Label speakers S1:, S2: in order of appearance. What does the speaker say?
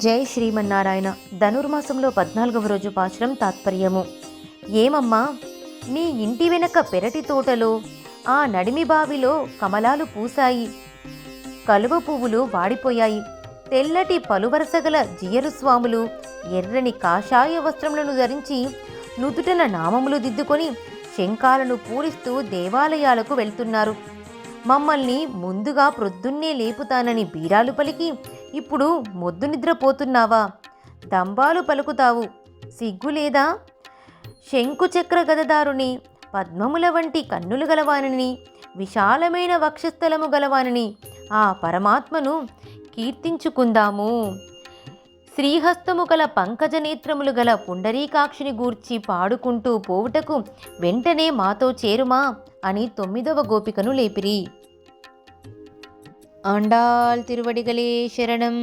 S1: జై శ్రీమన్నారాయణ. ధనుర్మాసంలో 14వ రోజు పాశురం తాత్పర్యము. ఏమమ్మా, నీ ఇంటి వెనక పెరటి తోటలో ఆ నడిమి బావిలో కమలాలు పూసాయి, కలువ పువ్వులు వాడిపోయాయి. తెల్లటి పలువరసగల జియరు స్వాములు ఎర్రని కాషాయ వస్త్రములను ధరించి నుదుటన నామములు దిద్దుకొని శంఖాలను పూరిస్తూ దేవాలయాలకు వెళ్తున్నారు. మమ్మల్ని ముందుగా ప్రొద్దున్నే లేపుతానని బీరాలు పలికి ఇప్పుడు మొద్దు నిద్రపోతున్నావా? దంబాలు పలుకుతావు, సిగ్గులేదా? శంకుచక్ర గదదారుని, పద్మముల వంటి కన్నులు గలవానిని, విశాలమైన వక్షస్థలము గలవానిని ఆ పరమాత్మను కీర్తించుకుందాము. శ్రీహస్తము గల పంకజనేత్రములు గల పుండరీకాక్షిని గూర్చి పాడుకుంటూ పోవుటకు వెంటనే మాతో చేరుమా అని 9వ గోపికను లేపిరి. ఆండాళ్ తిరువడిగలే శరణం.